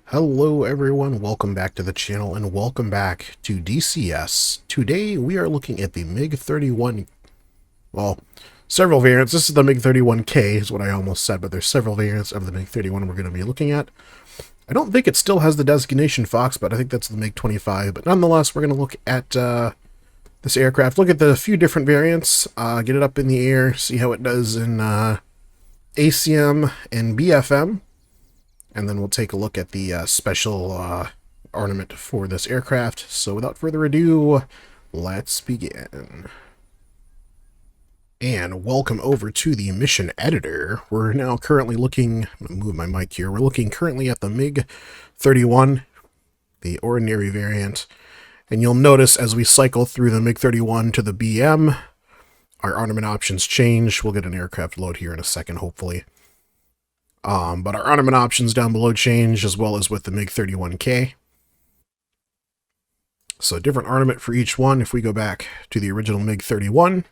Hello everyone, welcome back to the channel and welcome back to DCS. Today we are looking at the Mig-31, well, several variants. This is the Mig-31K is what I almost said, but there's several variants of the Mig-31 we're going to be looking at. I don't think it still has the designation Fox, but I think that's the Mig-25, but nonetheless we're going to look at this aircraft, look at the few different variants, get it up in the air, see how it does in ACM and BFM. And then we'll take a look at the special ornament for this aircraft. So without further ado, let's begin. And welcome over to the mission editor. We're now currently looking, I'm going to move my mic here, we're looking currently at the Mig-31, the ordinary variant. And you'll notice as we cycle through the Mig-31 to the BM, our ornament options change. We'll get an aircraft load here in a second, hopefully. But our ornament options down below change, as well as with the Mig-31K. So different ornament for each one. If we go back to the original Mig-31,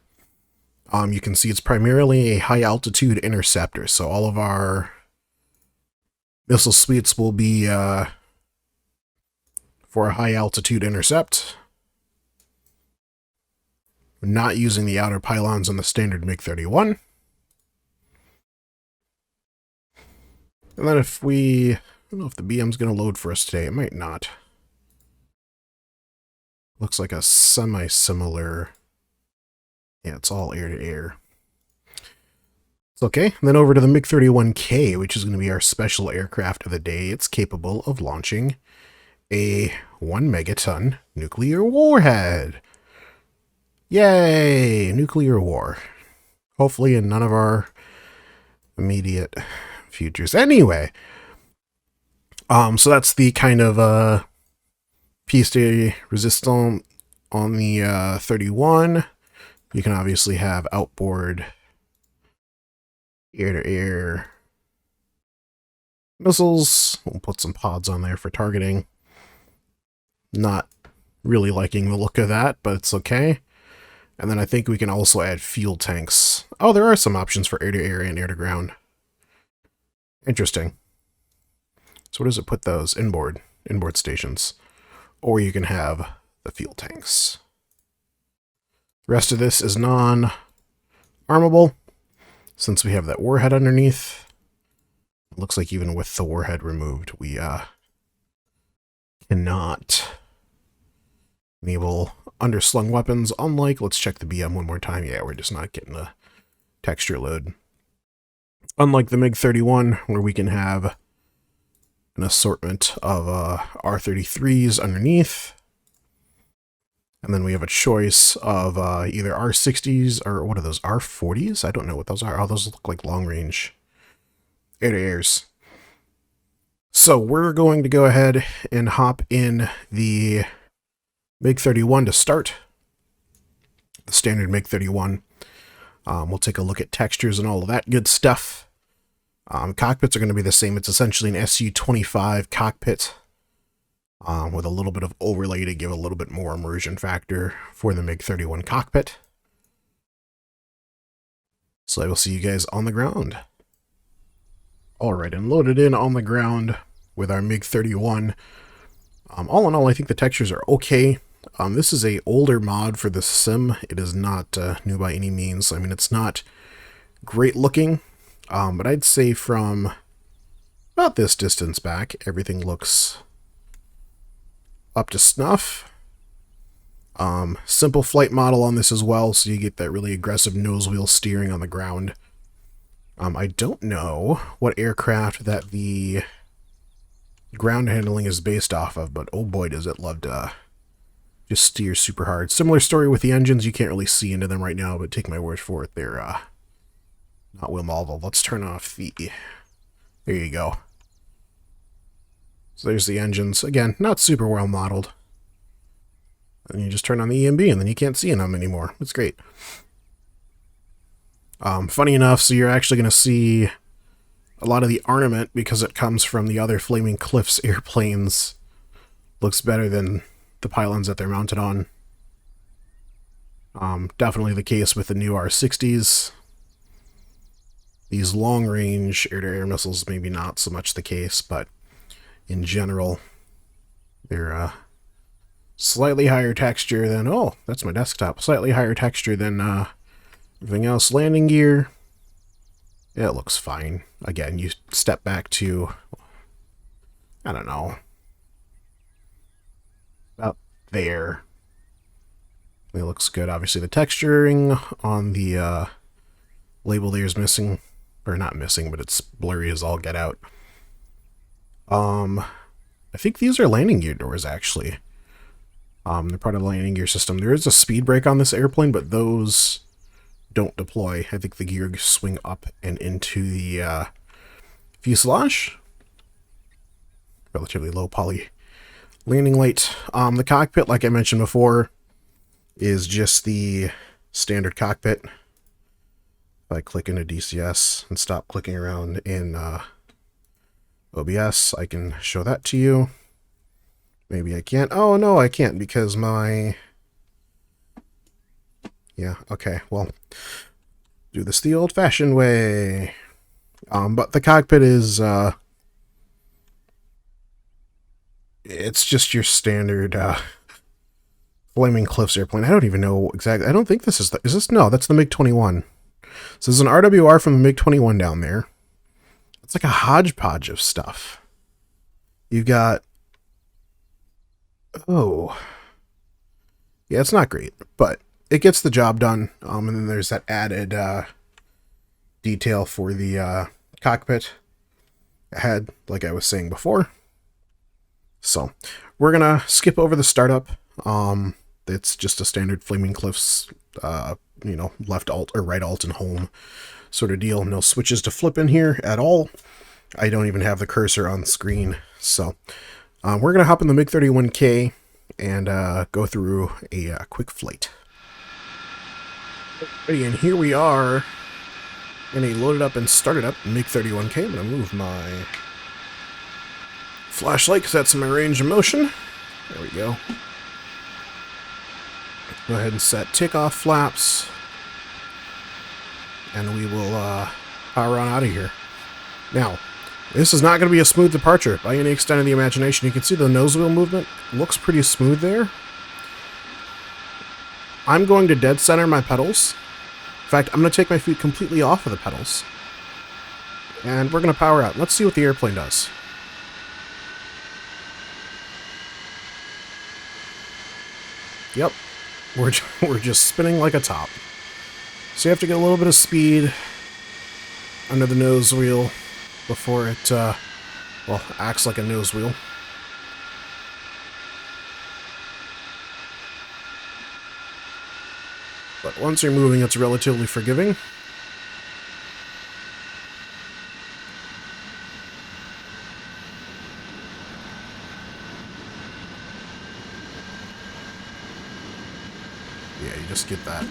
you can see it's primarily a high-altitude interceptor. So all of our missile suites will be for a high-altitude intercept. We're not using the outer pylons on the standard Mig-31. And then if we, I don't know if the BM's going to load for us today. It might not. Looks like a semi-similar, yeah, it's all air-to-air. It's okay. And then over to the Mig-31K, which is going to be our special aircraft of the day. It's capable of launching a 1 megaton nuclear warhead. Yay! Nuclear war. Hopefully in none of our immediate futures. Anyway, so that's the kind of piece de resistance on the 31. You can obviously have outboard air-to-air missiles. We'll put some pods on there for targeting. Not really liking the look of that, but it's okay. And then I think we can also add fuel tanks. Oh, there are some options for air-to-air and air-to-ground. Interesting. So where does it put those? Inboard stations. Or you can have the fuel tanks. The rest of this is non-armable, since we have that warhead underneath. It looks like even with the warhead removed, we cannot enable underslung weapons, unlike, let's check the BM one more time. Yeah, we're just not getting a texture load. Unlike the Mig-31, where we can have an assortment of R-33s underneath. And then we have a choice of either R-60s or what are those, R-40s? I don't know what those are. Oh, those look like long-range air-to-airs. So we're going to go ahead and hop in the Mig-31 to start. The standard Mig-31. We'll take a look at textures and all of that good stuff. Cockpits are going to be the same. It's essentially an SU-25 cockpit with a little bit of overlay to give a little bit more immersion factor for the Mig-31 cockpit. So I will see you guys on the ground. Alright, and loaded in on the ground with our Mig-31. All in all, I think the textures are okay. This is a older mod for the sim. It is not new by any means. I mean, it's not great looking, but I'd say from about this distance back, everything looks up to snuff. Simple flight model on this as well, so you get that really aggressive nose wheel steering on the ground. I don't know what aircraft that the ground handling is based off of, but oh boy does it love to just steer super hard. Similar story with the engines. You can't really see into them right now, but take my word for it, they're not well modeled. Let's turn off the... There you go. So there's the engines. Again, not super well modeled. And you just turn on the EMB and then you can't see in them anymore. It's great. Funny enough, so you're actually going to see a lot of the ornament, because it comes from the other Flaming Cliffs airplanes, looks better than the pylons that they're mounted on. Definitely the case with the new R-60s. These long-range air-to-air missiles, maybe not so much the case, but in general. They're slightly higher texture than, oh, that's my desktop. Slightly higher texture than everything else. Landing gear, yeah, it looks fine. Again, you step back to, I don't know, about there. It looks good. Obviously, the texturing on the label there is missing, or not missing, but it's blurry as all get out. I think these are landing gear doors, actually. They're part of the landing gear system. There is a speed brake on this airplane, but those don't deploy. I think the gears swing up and into the fuselage. Relatively low poly landing light. The cockpit, like I mentioned before, is just the standard cockpit. If I click into DCS and stop clicking around in OBS, I can show that to you. Maybe I can't. Oh, no, I can't because my... Yeah, okay, well, do this the old-fashioned way. But the cockpit is, it's just your standard, Flaming Cliffs airplane. I don't even know exactly. I don't think this is the... Is this? No, that's the Mig-21. So there's an RWR from the Mig-21 down there. It's like a hodgepodge of stuff. You've got... Oh. Yeah, it's not great, but it gets the job done. And then there's that added detail for the cockpit ahead, like I was saying before. So we're going to skip over the startup. It's just a standard Flaming Cliffs, you know, left alt or right alt and home sort of deal. No switches to flip in here at all. I don't even have the cursor on the screen. So we're going to hop in the Mig-31K and go through a quick flight. Okay, and here we are in a loaded up and started up Mig-31K. I'm going to move my flashlight because that's in my range of motion. There we go. Go ahead and set takeoff flaps. And we will power on out of here. Now, this is not going to be a smooth departure by any extent of the imagination. You can see the nose wheel movement looks pretty smooth there. I'm going to dead center my pedals. In fact, I'm going to take my feet completely off of the pedals. And we're going to power out. Let's see what the airplane does. Yep, we're just spinning like a top. So you have to get a little bit of speed under the nose wheel before it, well, acts like a nose wheel. But once you're moving, it's relatively forgiving. Yeah, you just get that.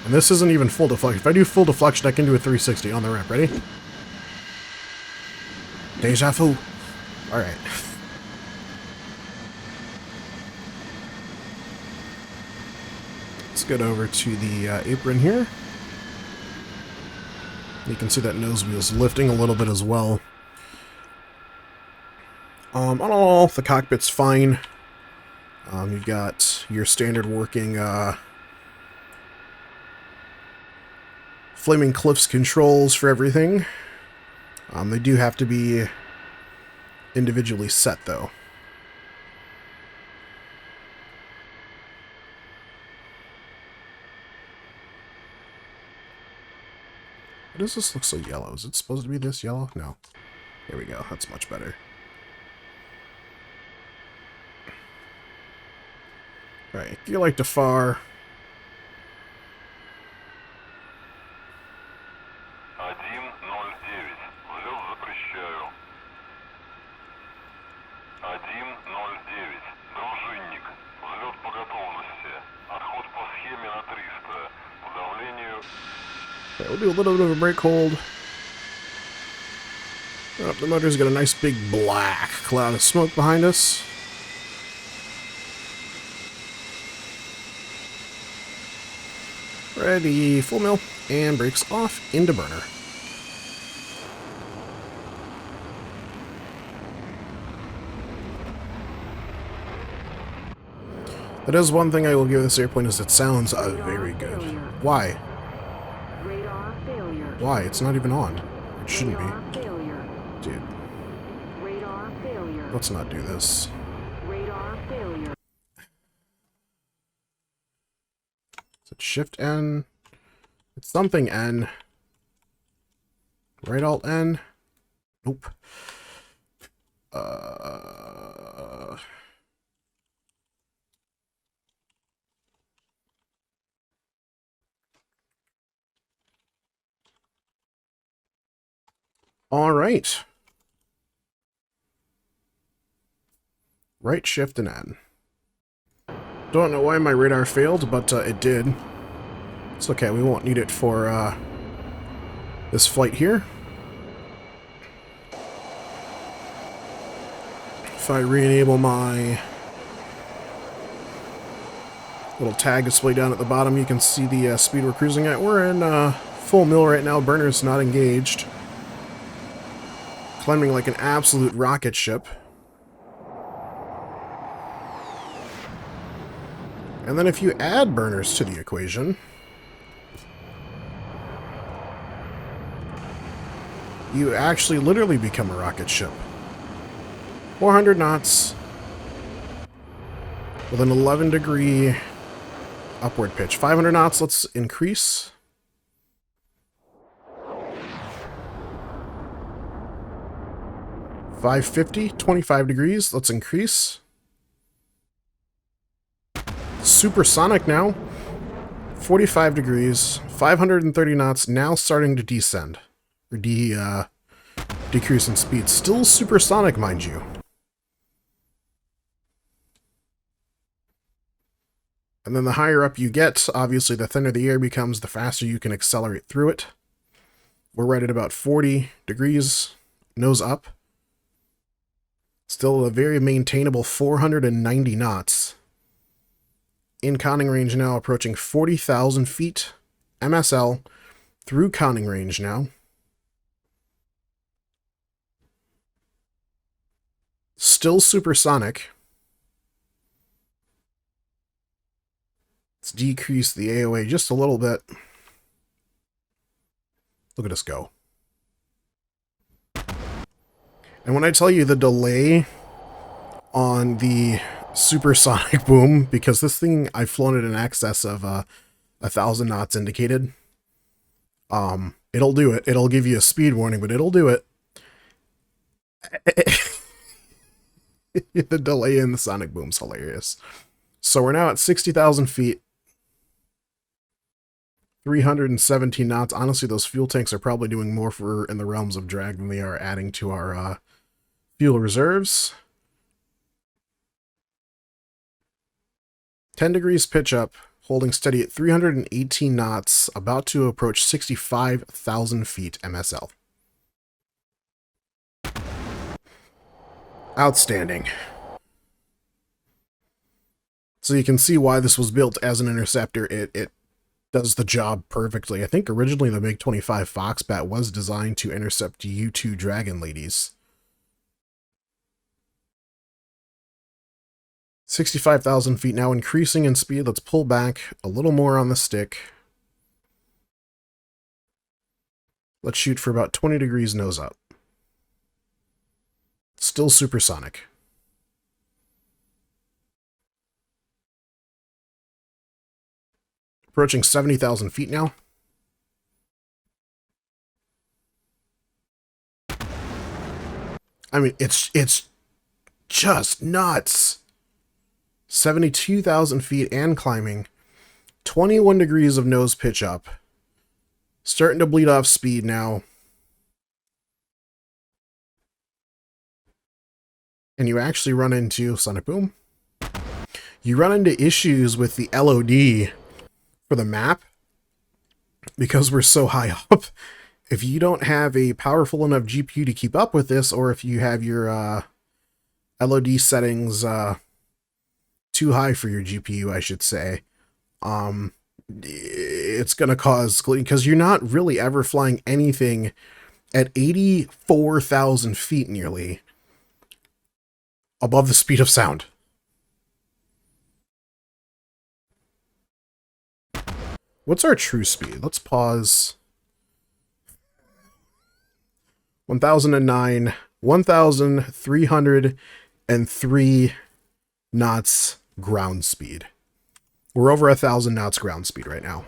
And this isn't even full deflection. If I do full deflection, I can do a 360 on the ramp. Ready? Deja vu. Alright. Let's get over to the apron here. You can see that nose wheel's lifting a little bit as well. On all, the cockpit's fine. You've got your standard working Flaming Cliffs controls for everything. They do have to be individually set, though. Why does this look so yellow? Is it supposed to be this yellow? No. There we go. That's much better. Right, gear light to far. Okay, we'll do a little bit of a brake hold. Oh, the motor's got a nice big black cloud of smoke behind us. Ready, full mill, and brakes off into burner. That is one thing I will give this airplane is it sounds very good. Why? Why? It's not even on. It shouldn't be. Dude. Let's not do this. Is it Shift N? It's something N. Right Alt N? Nope. All right. Right Shift and N. Don't know why my radar failed, but it did. It's okay, we won't need it for this flight here. If I re-enable my little tag display down at the bottom, you can see the speed we're cruising at. We're in full mill right now, burner's not engaged. Climbing like an absolute rocket ship. And then if you add burners to the equation, you actually literally become a rocket ship. 400 knots with an 11-degree upward pitch. 500 knots, let's increase. $550, 25 degrees, let's increase. Supersonic now, 45 degrees, 530 knots, now starting to descend. Or decrease in speed. Still supersonic, mind you. And then the higher up you get, obviously the thinner the air becomes, the faster you can accelerate through it. We're right at about 40 degrees, nose up. Still a very maintainable 490 knots. In conning range now, approaching 40,000 feet. MSL through conning range now. Still supersonic. Let's decrease the AOA just a little bit. Look at us go. And when I tell you the delay on the Supersonic Boom, because this thing, I've flown it in excess of 1,000 knots indicated. It'll do it. It'll give you a speed warning, but it'll do it. The delay in the Sonic Boom's hilarious. So we're now at 60,000 feet. 317 knots. Honestly, those fuel tanks are probably doing more for in the realms of drag than they are adding to our fuel reserves. 10 degrees pitch up, holding steady at 318 knots, about to approach 65,000 feet MSL. Outstanding. So you can see why this was built as an interceptor. It does the job perfectly. I think originally the Mig-25 Foxbat was designed to intercept U-2 Dragon ladies. 65,000 feet now, increasing in speed. Let's pull back a little more on the stick. Let's shoot for about 20 degrees nose up. Still supersonic. Approaching 70,000 feet now. I mean, it's just nuts. 72,000 feet and climbing. 21 degrees of nose pitch up. Starting to bleed off speed now. And you actually run into Sonic Boom. You run into issues with the LOD for the map because we're so high up. If you don't have a powerful enough GPU to keep up with this, or if you have your LOD settings too high for your GPU, I should say, it's going to cause, because you're not really ever flying anything at 84,000 feet nearly above the speed of sound. What's our true speed? Let's pause. 1009, 1,303 knots ground speed. We're over 1,000 knots ground speed right now.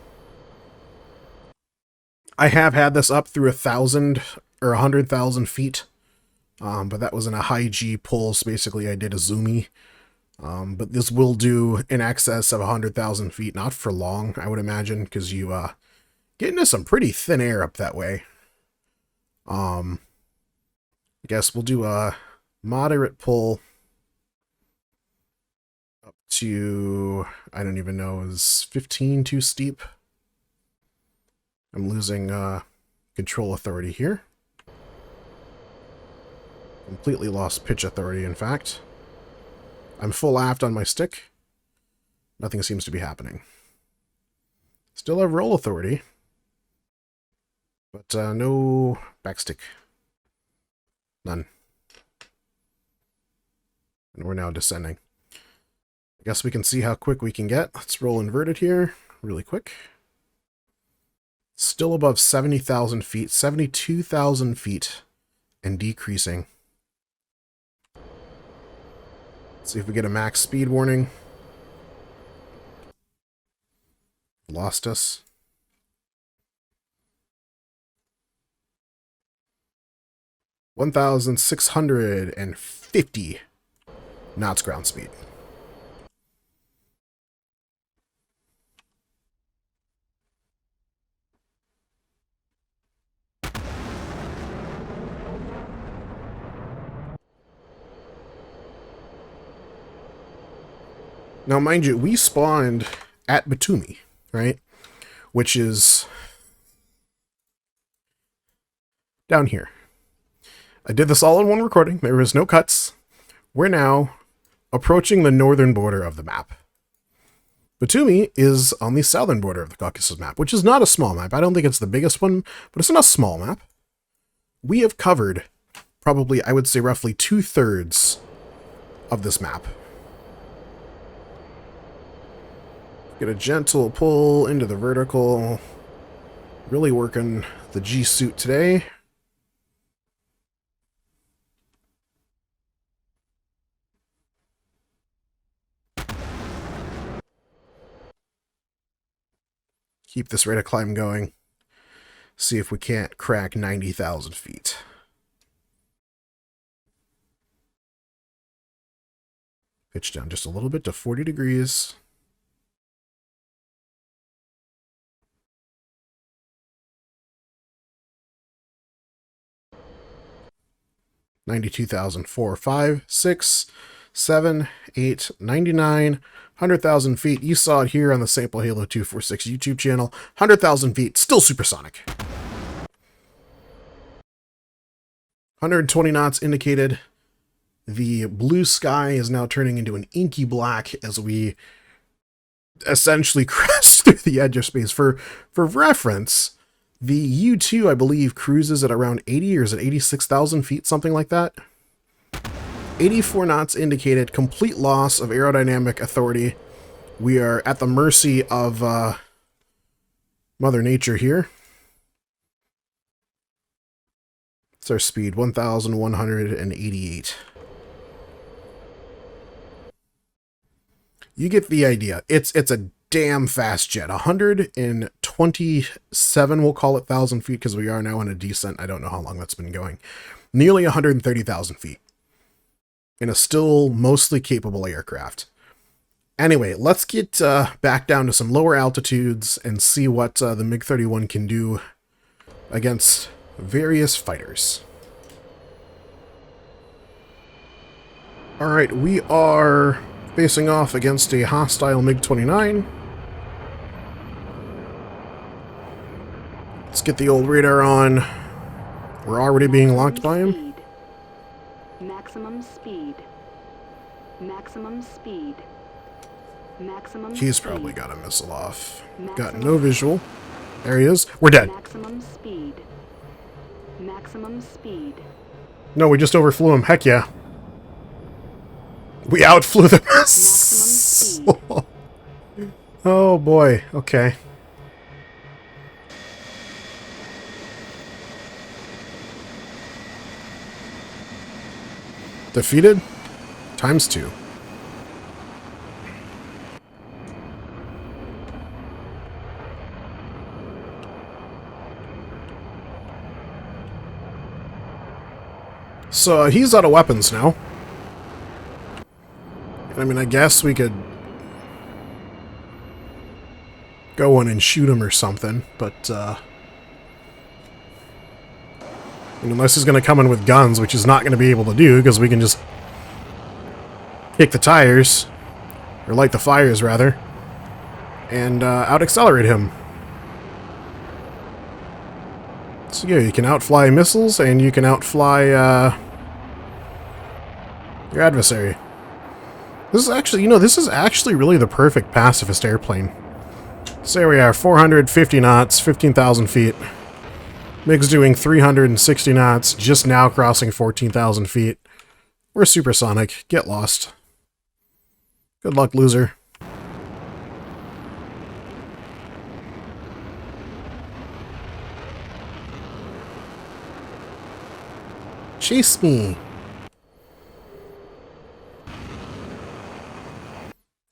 I have had this up through 1,000 or 100,000 feet, but that was in a high G pulse. Basically, I did a zoomy. But this will do in excess of 100,000 feet, not for long, I would imagine, because you get into some pretty thin air up that way. I guess we'll do a moderate pull up to, I don't even know, is 15 too steep? I'm losing control authority here. Completely lost pitch authority, in fact. I'm full aft on my stick. Nothing seems to be happening. Still have roll authority, but no backstick. None. And we're now descending. I guess we can see how quick we can get. Let's roll inverted here, really quick. Still above 70,000 feet, 72,000 feet, and decreasing. See if we get a max speed warning. Lost us. $1,650 knots ground speed. Now, mind you, we spawned at Batumi, right? Which is down here. I did this all in one recording. There was no cuts. We're now approaching the northern border of the map. Batumi is on the southern border of the Caucasus map, which is not a small map. I don't think it's the biggest one, but it's not a small map. We have covered probably, I would say, roughly 2/3 of this map. Get a gentle pull into the vertical. Really working the G-suit today. Keep this rate of climb going. See if we can't crack 90,000 feet. Pitch down just a little bit to 40 degrees. $92,004, 5, 6, 7, 8, 99, 100,000 feet. You saw it here on the Sample Halo 246 YouTube channel. 100,000 feet, still supersonic. 120 knots indicated. The blue sky is now turning into an inky black as we essentially crest through the edge of space. For reference, the U-2, I believe, cruises at around 80, or is it 86,000 feet, something like that? 84 knots indicated, complete loss of aerodynamic authority. We are at the mercy of Mother Nature here. It's our speed, 1,188. You get the idea. It's a damn fast jet. 127, we'll call it, 1,000 feet, because we are now in a descent. I don't know how long that's been going. Nearly 130,000 feet. In a still mostly capable aircraft. Anyway, let's get back down to some lower altitudes and see what the Mig-31 can do against various fighters. Alright, we are facing off against a hostile MiG-29. Let's get the old radar on. We're already being locked by him. Maximum speed. Maximum speed. Maximum He's speed. probably got a missile off. Maximum Got no visual. There he is. We're dead. Maximum speed. Maximum speed. No, we just overflew him. Heck yeah. We outflew the Maximum speed. Oh boy. Okay. Defeated? Times 2. So he's out of weapons now. I mean, I guess we could go in and shoot him or something, but unless he's going to come in with guns, which he's not going to be able to do, because we can just kick the tires, or light the fires, rather, and out-accelerate him. So yeah, you can outfly missiles, and you can outfly your adversary. This is actually, this is actually really the perfect pacifist airplane. So there we are, 450 knots, 15,000 feet. MiG's doing 360 knots, just now crossing 14,000 feet. We're supersonic. Get lost. Good luck, loser. Chase me.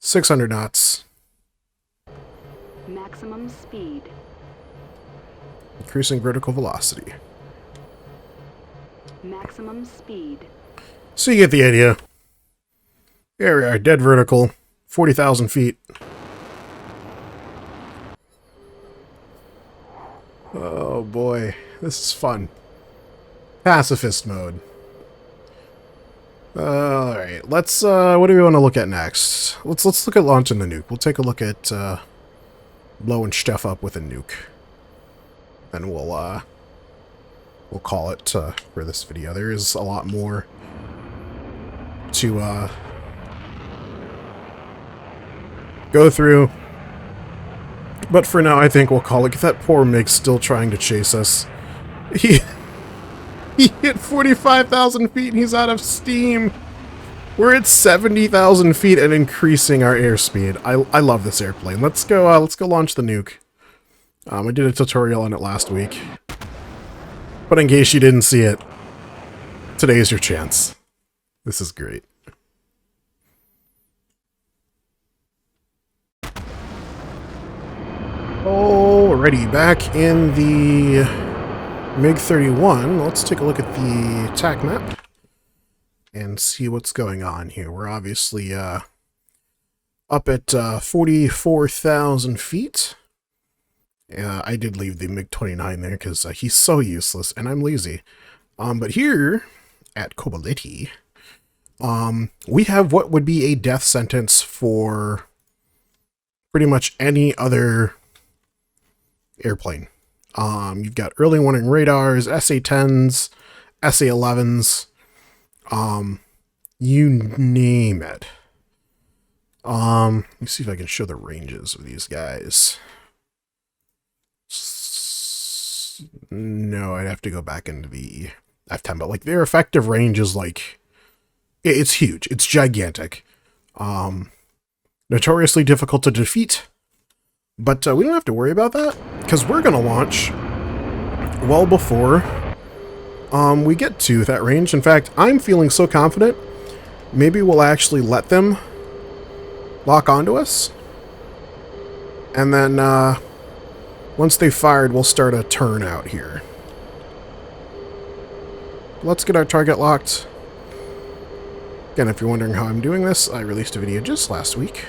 600 knots. Maximum speed. Increasing vertical velocity. Maximum speed. So you get the idea. There we are, dead vertical. 40,000 feet. Oh boy, this is fun. Pacifist mode. Alright, let's, what do we want to look at next? Let's look at launching the nuke. We'll take a look at, blowing stuff up with a nuke. And we'll call it, for this video. There is a lot more to, go through. But for now, I think we'll call it. That poor Mig still trying to chase us. He hit 45,000 feet and he's out of steam. We're at 70,000 feet and increasing our airspeed. I love this airplane. Let's go launch the nuke. I did a tutorial on it last week. But in case you didn't see it, today's your chance. This is great. Alrighty, back in the Mig-31. Let's take a look at the attack map and see what's going on here. We're obviously up at 44,000 feet. I did leave the Mig-29 there because he's so useless and I'm lazy. But here at Kobaliti, we have what would be a death sentence for pretty much any other airplane. You've got early warning radars, SA-10s, SA-11s, you name it. Let me see if I can show the ranges of these guys. No, I'd have to go back into the F-10, but like their effective range is like, it's huge. It's gigantic. Notoriously difficult to defeat. But we don't have to worry about that, because we're going to launch well before we get to that range. In fact, I'm feeling so confident, maybe we'll actually let them lock onto us. And then once they've fired, we'll start a turn out here. Let's get our target locked. Again, if you're wondering how I'm doing this, I released a video just last week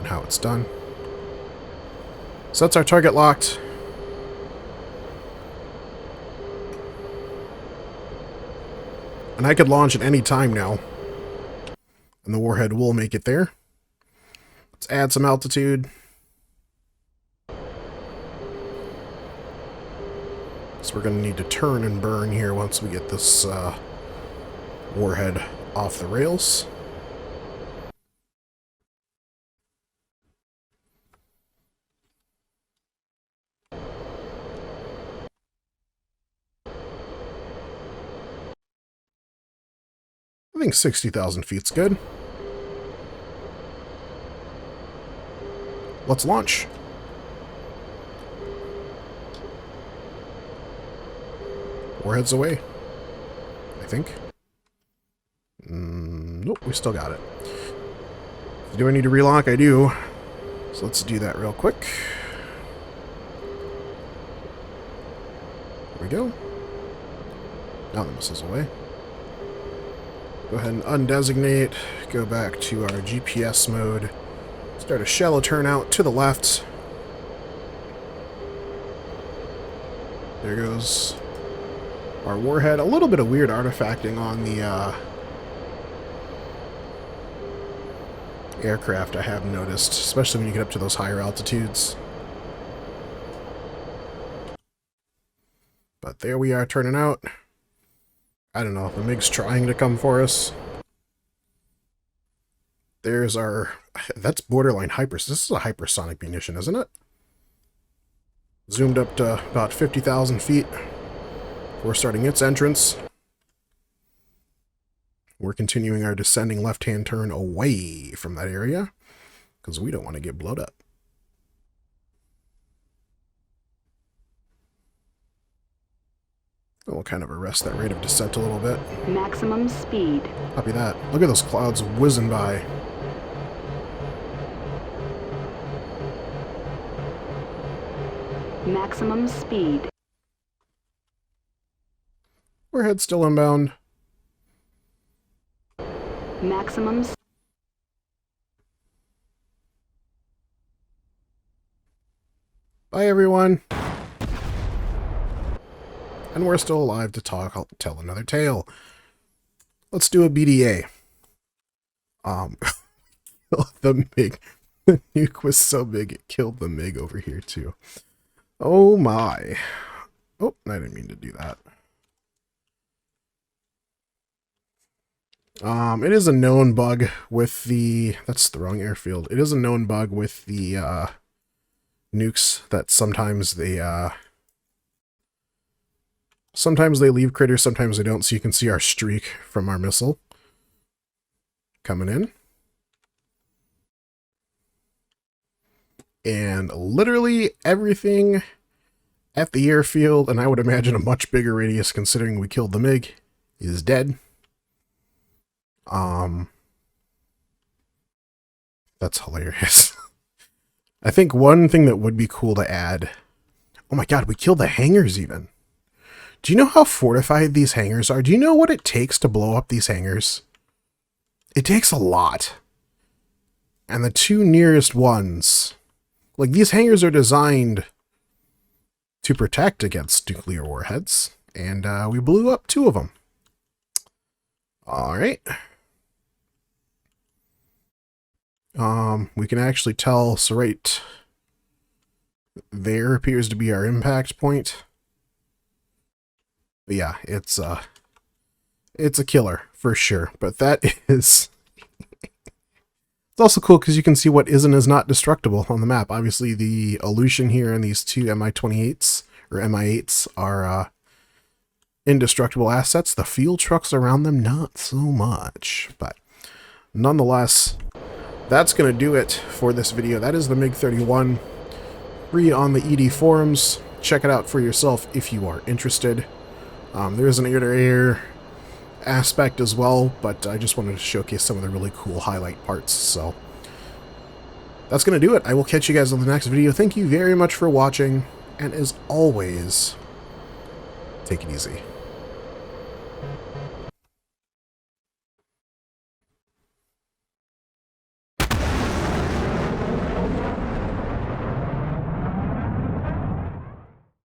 on how it's done. So that's our target locked. And I could launch at any time now. And the warhead will make it there. Let's add some altitude. So we're going to need to turn and burn here once we get this warhead off the rails. I think 60,000 feet's good. Let's launch. Warheads away, I think. Nope, we still got it. Do I need to relock? I do. So let's do that real quick. There we go. Now the missile's away. Go ahead and undesignate. Go back to our GPS mode. Start a shallow turnout to the left. There goes our warhead. A little bit of weird artifacting on the aircraft I have noticed, especially when you get up to those higher altitudes. But there we are turning out. I don't know, the MiG's trying to come for us. There's our... That's borderline hypers. This is a hypersonic munition, isn't it? Zoomed up to about 50,000 feet. We're starting its entrance. We're continuing our descending left-hand turn away from that area, because we don't want to get blown up. We'll kind of arrest that rate of descent a little bit. Maximum speed. Copy that. Look at those clouds whizzing by. Maximum speed. Warhead still inbound. Maximum. Bye, everyone. And we're still alive to talk. I'll tell another tale. Let's do a BDA. The MiG. The nuke was so big it killed the MiG over here too. Oh my. Oh, I didn't mean to do that. It is a known bug with the... That's the wrong airfield. It is a known bug with the nukes that sometimes they leave critters, sometimes they don't. So you can see our streak from our missile coming in. And literally everything at the airfield, and I would imagine a much bigger radius considering we killed the MiG, is dead. That's hilarious. I think one thing that would be cool to add... Oh my god, we killed the hangars even. Do you know how fortified these hangars are? Do you know what it takes to blow up these hangars? It takes a lot. And the two nearest ones... Like, these hangars are designed to protect against nuclear warheads. And we blew up two of them. Alright. We can actually tell, so right there appears to be our impact point. But yeah, it's a killer for sure. But that is... It's also cool because you can see what is and is not destructible on the map. Obviously, the Aleutian here and these two Mi-28s, or Mi-8s, are indestructible assets. The fuel trucks around them, not so much. But nonetheless, that's going to do it for this video. That is the MiG-31. Free on the ED forums. Check it out for yourself if you are interested. There is an air-to-air aspect as well, but I just wanted to showcase some of the really cool highlight parts. So that's going to do it. I will catch you guys on the next video. Thank you very much for watching, and as always, take it easy.